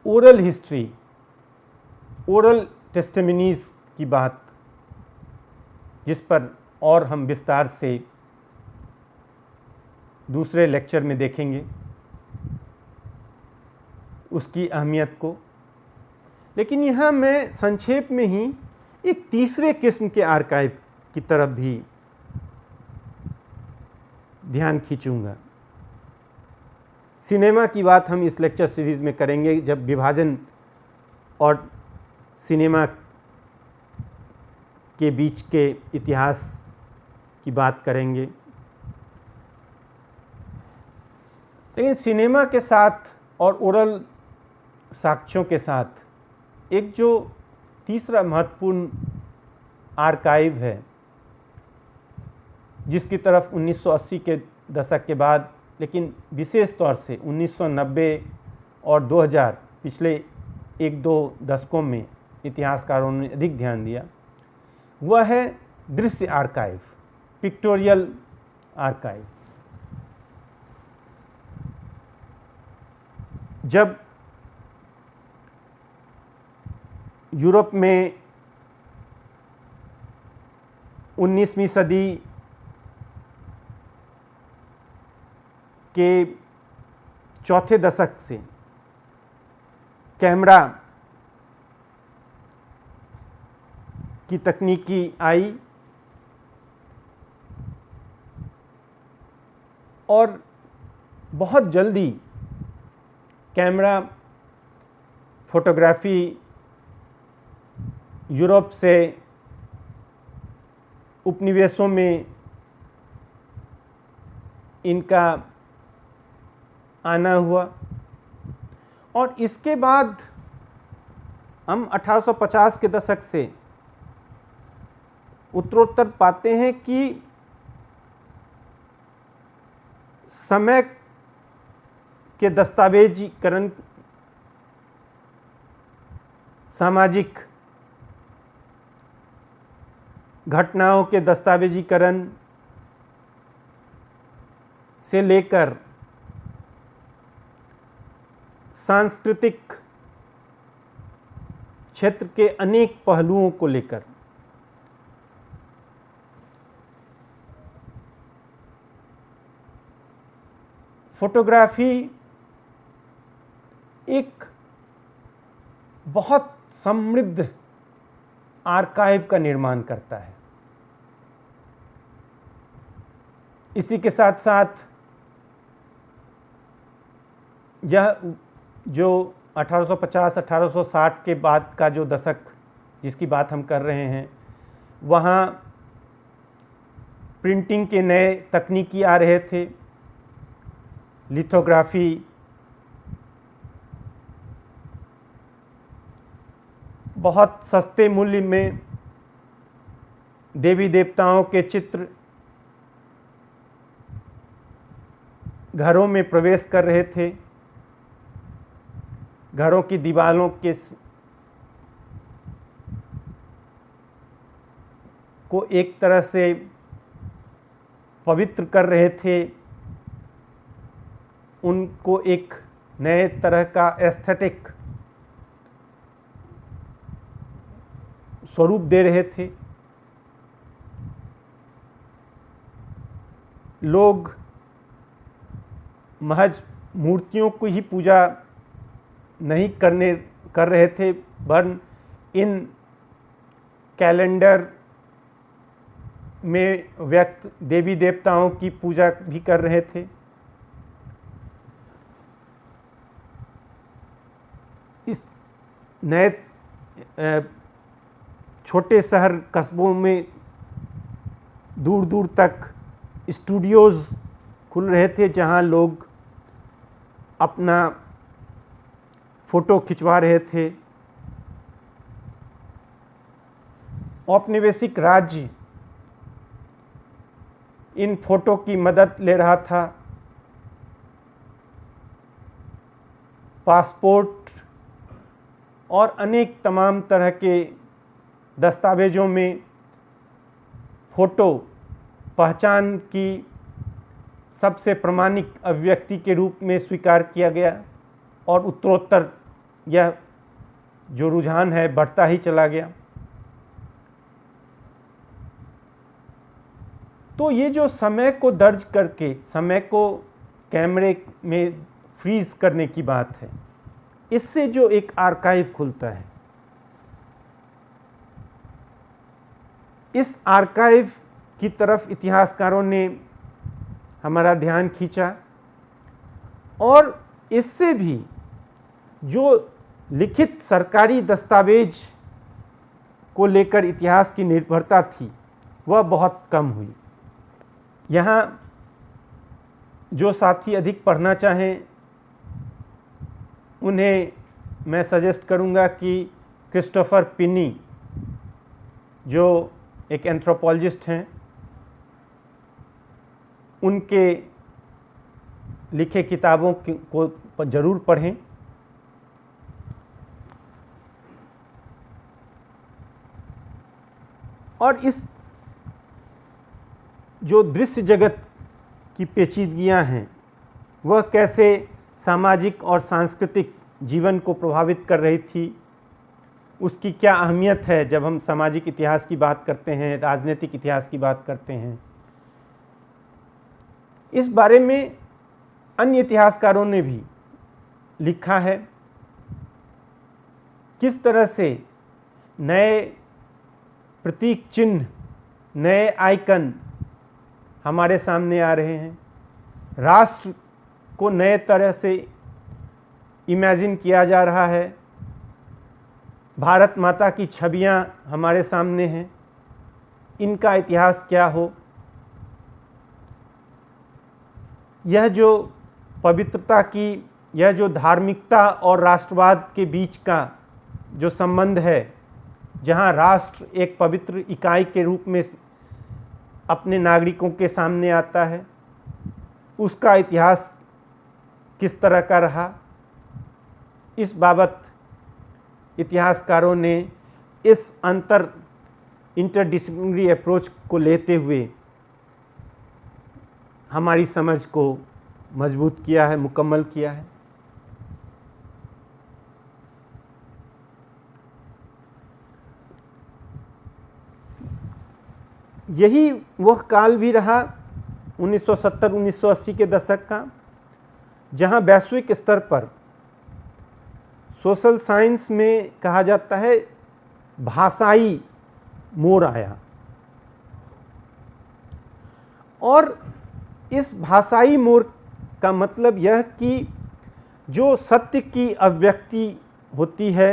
ओरल हिस्ट्री, ओरल टेस्टिमनीज की बात, जिस पर और हम विस्तार से दूसरे लेक्चर में देखेंगे उसकी अहमियत को। लेकिन यहाँ मैं संक्षेप में ही एक तीसरे किस्म के आर्काइव की तरफ भी ध्यान खींचूंगा। सिनेमा की बात हम इस लेक्चर सीरीज़ में करेंगे, जब विभाजन और सिनेमा के बीच के इतिहास की बात करेंगे। लेकिन सिनेमा के साथ और ओरल साक्ष्यों के साथ एक जो तीसरा महत्वपूर्ण आर्काइव है, जिसकी तरफ 1980 के दशक के बाद, लेकिन विशेष तौर से 1990 और 2000 पिछले 1-2 दशकों में इतिहासकारों ने अधिक ध्यान दिया, वह है दृश्य आर्काइव, पिक्टोरियल आर्काइव। जब यूरोप में 19वीं सदी के चौथे दशक से कैमरा की तकनीकी आई और बहुत जल्दी कैमरा फोटोग्राफी यूरोप से उपनिवेशों में इनका आना हुआ। और इसके बाद हम 1850 के दशक से उत्तरोत्तर पाते हैं कि समय के दस्तावेजीकरण, सामाजिक घटनाओं के दस्तावेजीकरण से लेकर सांस्कृतिक क्षेत्र के अनेक पहलुओं को लेकर फोटोग्राफी एक बहुत समृद्ध आर्काइव का निर्माण करता है। इसी के साथ साथ यह जो 1850-1860 के बाद का जो दशक जिसकी बात हम कर रहे हैं, वहाँ प्रिंटिंग के नए तकनीकी आ रहे थे, लिथोग्राफी, बहुत सस्ते मूल्य में देवी देवताओं के चित्र घरों में प्रवेश कर रहे थे। घरों की दीवारों के को एक तरह से पवित्र कर रहे थे, उनको एक नए तरह का एस्थेटिक स्वरूप दे रहे थे। लोग महज मूर्तियों की ही पूजा नहीं कर रहे थे, वरन इन कैलेंडर में व्यक्त देवी देवताओं की पूजा भी कर रहे थे। इस नए छोटे शहर कस्बों में दूर दूर तक स्टूडियोज़ खुल रहे थे, जहां लोग अपना फ़ोटो खिंचवा रहे थे। औपनिवेशिक राज्य इन फोटो की मदद ले रहा था। पासपोर्ट और अनेक तमाम तरह के दस्तावेज़ों में फ़ोटो पहचान की सबसे प्रामाणिक अभिव्यक्ति के रूप में स्वीकार किया गया और उत्तरोत्तर यह जो रुझान है बढ़ता ही चला गया। तो ये जो समय को दर्ज करके समय को कैमरे में फ्रीज करने की बात है, इससे जो एक आर्काइव खुलता है, इस आर्काइव की तरफ इतिहासकारों ने हमारा ध्यान खींचा और इससे भी जो लिखित सरकारी दस्तावेज को लेकर इतिहास की निर्भरता थी वह बहुत कम हुई। यहाँ जो साथी अधिक पढ़ना चाहें उन्हें मैं सजेस्ट करूँगा कि क्रिस्टोफर पिनी, जो एक एंथ्रोपोलॉजिस्ट हैं, उनके लिखे किताबों को ज़रूर पढ़ें। और इस जो दृश्य जगत की पेचीदगियां हैं वह कैसे सामाजिक और सांस्कृतिक जीवन को प्रभावित कर रही थी, उसकी क्या अहमियत है जब हम सामाजिक इतिहास की बात करते हैं, राजनीतिक इतिहास की बात करते हैं। इस बारे में अन्य इतिहासकारों ने भी लिखा है, किस तरह से नए प्रतीक चिन्ह, नए आइकन हमारे सामने आ रहे हैं। राष्ट्र को नए तरह से इमेजिन किया जा रहा है। भारत माता की छवियां हमारे सामने हैं, इनका इतिहास क्या हो। यह जो पवित्रता की, यह जो धार्मिकता और राष्ट्रवाद के बीच का जो संबंध है, जहां राष्ट्र एक पवित्र इकाई के रूप में अपने नागरिकों के सामने आता है, उसका इतिहास किस तरह का रहा, इस बाबत इतिहासकारों ने इस अंतर इंटरडिसिप्लिनरी अप्रोच को लेते हुए हमारी समझ को मजबूत किया है, मुकम्मल किया है। यही वह काल भी रहा 1970-1980 के दशक का, जहां वैश्विक स्तर पर सोशल साइंस में कहा जाता है भाषाई मोड़ आया। और इस भाषाई मोड़ का मतलब यह कि जो सत्य की अभिव्यक्ति होती है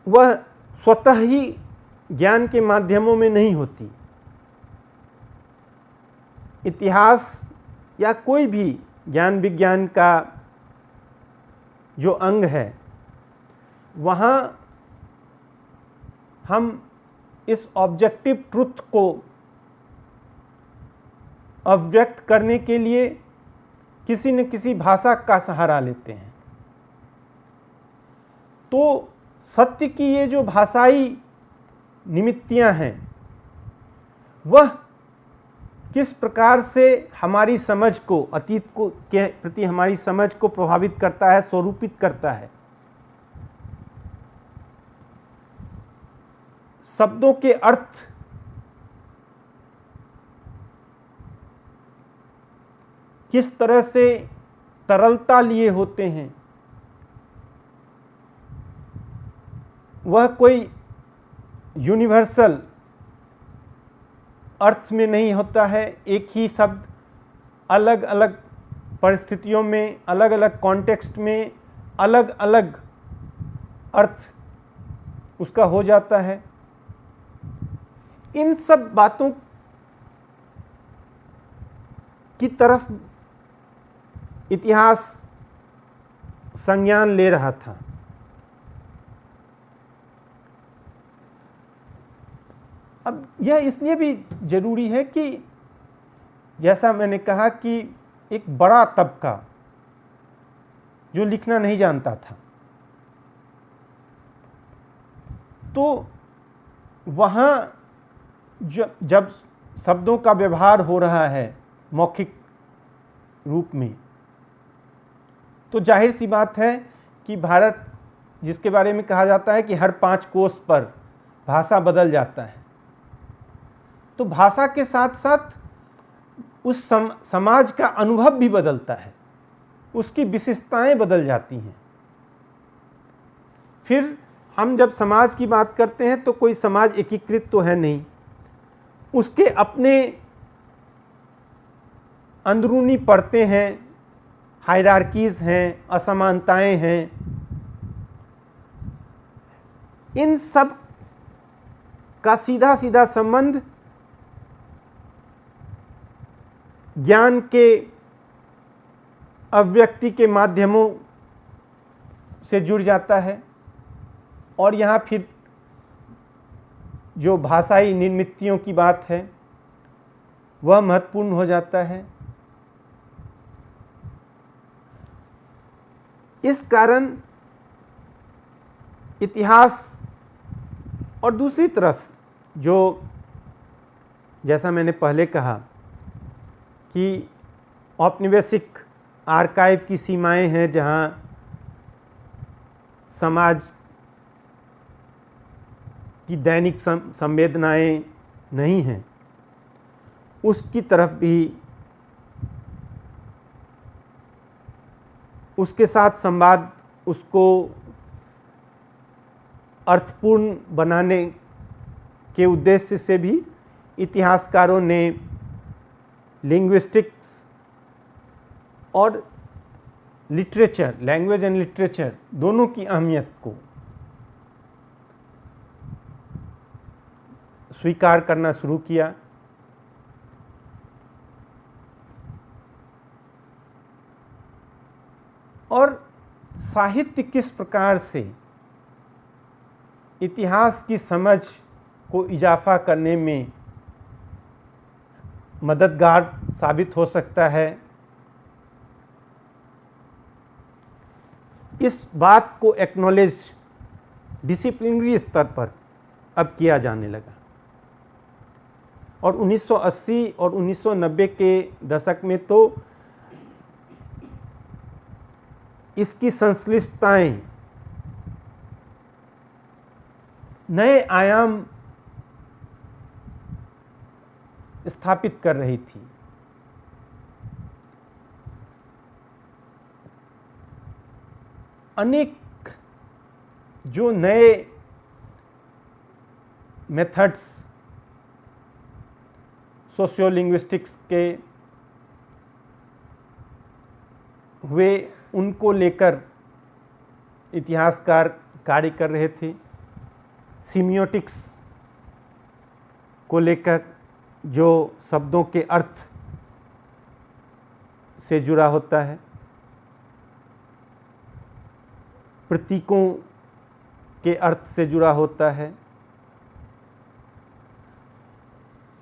वह स्वतः ही ज्ञान के माध्यमों में नहीं होती। इतिहास या कोई भी ज्ञान विज्ञान का जो अंग है, वहाँ हम इस ऑब्जेक्टिव ट्रुथ को अभिव्यक्त करने के लिए किसी न किसी भाषा का सहारा लेते हैं। तो सत्य की ये जो भाषाई निमित्तियां हैं, वह किस प्रकार से हमारी समझ को, अतीत को के प्रति हमारी समझ को प्रभावित करता है, स्वरूपित करता है। शब्दों के अर्थ किस तरह से तरलता लिए होते हैं, वह कोई यूनिवर्सल अर्थ में नहीं होता है। एक ही शब्द अलग अलग परिस्थितियों में, अलग अलग कॉन्टेक्स्ट में अलग अलग अर्थ उसका हो जाता है। इन सब बातों की तरफ इतिहास संज्ञान ले रहा था। अब यह इसलिए भी जरूरी है कि जैसा मैंने कहा कि एक बड़ा तबका जो लिखना नहीं जानता था, तो वहाँ जब शब्दों का व्यवहार हो रहा है मौखिक रूप में, तो जाहिर सी बात है कि भारत, जिसके बारे में कहा जाता है कि हर 5 कोस पर भाषा बदल जाता है, तो भाषा के साथ साथ उस समाज का अनुभव भी बदलता है, उसकी विशेषताएं बदल जाती हैं। फिर हम जब समाज की बात करते हैं तो कोई समाज एकीकृत तो है नहीं, उसके अपने अंदरूनी परतें हैं, हायरार्कीज हैं, असमानताएं हैं। इन सब का सीधा सीधा संबंध ज्ञान के अभिव्यक्ति के माध्यमों से जुड़ जाता है। और यहाँ फिर जो भाषाई निर्मितियों की बात है वह महत्वपूर्ण हो जाता है। इस कारण इतिहास, और दूसरी तरफ जो, जैसा मैंने पहले कहा कि औपनिवेशिक आर्काइव की सीमाएं हैं, जहां समाज की दैनिक संवेदनाएं नहीं हैं, उसकी तरफ भी, उसके साथ संवाद, उसको अर्थपूर्ण बनाने के उद्देश्य से भी इतिहासकारों ने लिंग्विस्टिक्स और लिटरेचर, लैंग्वेज एंड लिटरेचर, दोनों की अहमियत को स्वीकार करना शुरू किया। और साहित्य किस प्रकार से इतिहास की समझ को इजाफा करने में मददगार साबित हो सकता है, इस बात को एक्नॉलेज डिसिप्लिनरी स्तर पर अब किया जाने लगा। और 1980 और 1990 के दशक में तो इसकी संश्लिष्टताएं नए आयाम स्थापित कर रही थी। अनेक जो नए मेथड्स सोशियोलिंग्विस्टिक्स के हुए, उनको लेकर इतिहासकार कार्य कर रहे थे। सीमियोटिक्स को लेकर, जो शब्दों के अर्थ से जुड़ा होता है, प्रतीकों के अर्थ से जुड़ा होता है,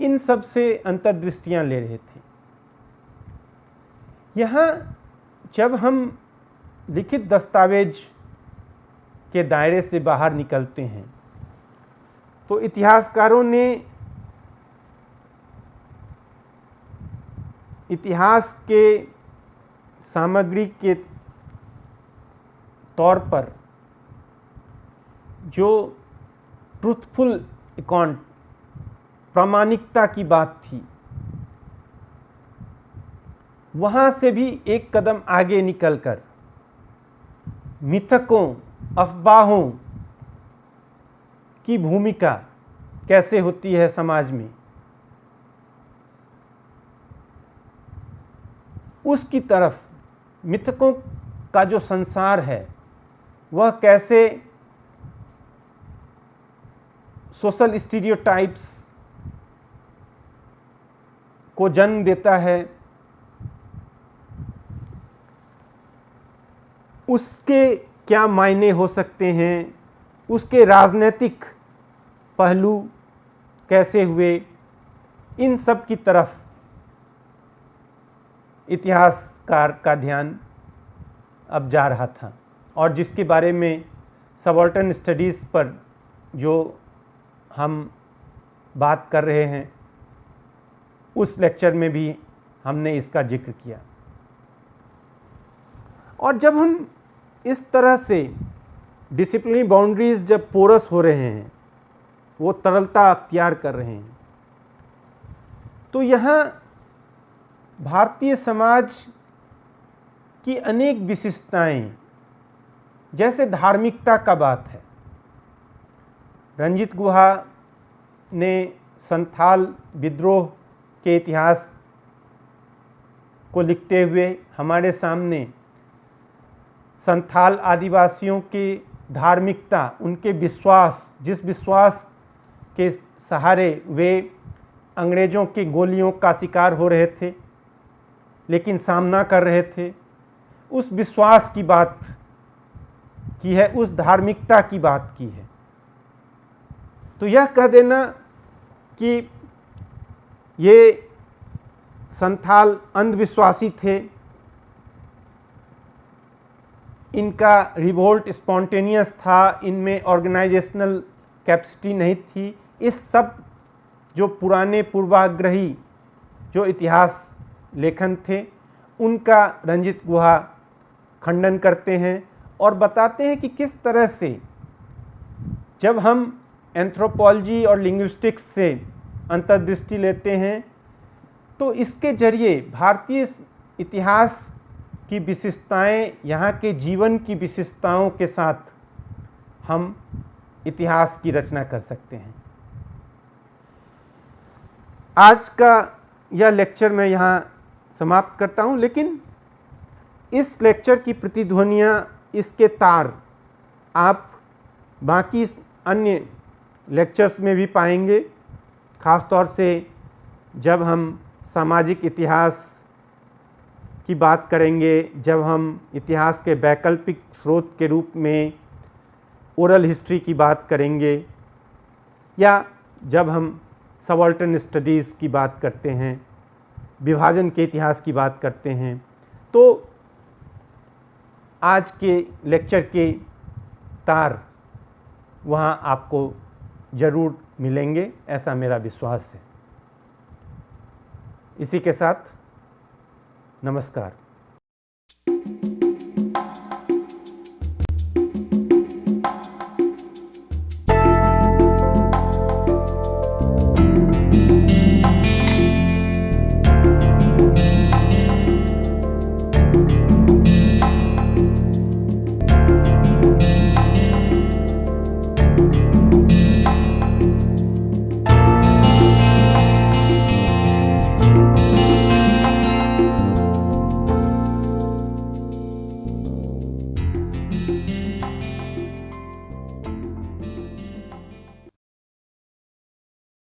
इन सब से अंतर्दृष्टियां ले रहे थे। यहाँ जब हम लिखित दस्तावेज के दायरे से बाहर निकलते हैं तो इतिहासकारों ने इतिहास के सामग्री के तौर पर जो ट्रूथफुल अकाउंट, प्रामाणिकता की बात थी, वहाँ से भी एक कदम आगे निकलकर मिथकों, अफवाहों की भूमिका कैसे होती है समाज में, उसकी तरफ, मिथकों का जो संसार है वह कैसे सोशल स्टीरियोटाइप्स को जन्म देता है, उसके क्या मायने हो सकते हैं, उसके राजनीतिक पहलू कैसे हुए, इन सब की तरफ इतिहासकार का ध्यान अब जा रहा था। और जिसके बारे में सबऑल्टर्न स्टडीज़ पर जो हम बात कर रहे हैं, उस लेक्चर में भी हमने इसका जिक्र किया। और जब हम इस तरह से डिसिप्लिनरी बाउंड्रीज जब पोरस हो रहे हैं, वो तरलता अख्तियार कर रहे हैं, तो यहाँ भारतीय समाज की अनेक विशिष्टताएं, जैसे धार्मिकता का बात है। रंजीत गुहा ने संथाल विद्रोह के इतिहास को लिखते हुए हमारे सामने संथाल आदिवासियों की धार्मिकता, उनके विश्वास, जिस विश्वास के सहारे वे अंग्रेज़ों की गोलियों का शिकार हो रहे थे लेकिन सामना कर रहे थे, उस विश्वास की बात की है, उस धार्मिकता की बात की है। तो यह कह देना कि ये संथाल अंधविश्वासी थे, इनका रिवोल्ट स्पॉन्टेनियस था, इनमें ऑर्गेनाइजेशनल कैपेसिटी नहीं थी, इस सब जो पुराने पूर्वाग्रही जो इतिहास लेखन थे, उनका रंजीत गुहा खंडन करते हैं और बताते हैं कि किस तरह से जब हम एंथ्रोपोलॉजी और लिंग्विस्टिक्स से अंतर्दृष्टि लेते हैं तो इसके जरिए भारतीय इतिहास की विशेषताएं, यहाँ के जीवन की विशेषताओं के साथ हम इतिहास की रचना कर सकते हैं। आज का यह लेक्चर मैं यहाँ समाप्त करता हूँ, लेकिन इस लेक्चर की प्रतिध्वनियाँ, इसके तार आप बाकी अन्य लेक्चर्स में भी पाएंगे, ख़ास तौर से जब हम सामाजिक इतिहास की बात करेंगे, जब हम इतिहास के वैकल्पिक स्रोत के रूप में ओरल हिस्ट्री की बात करेंगे, या जब हम सबऑल्टर्न स्टडीज़ की बात करते हैं, विभाजन के इतिहास की बात करते हैं। तो आज के लेक्चर के तार वहाँ आपको जरूर मिलेंगे, ऐसा मेरा विश्वास है। इसी के साथ नमस्कार।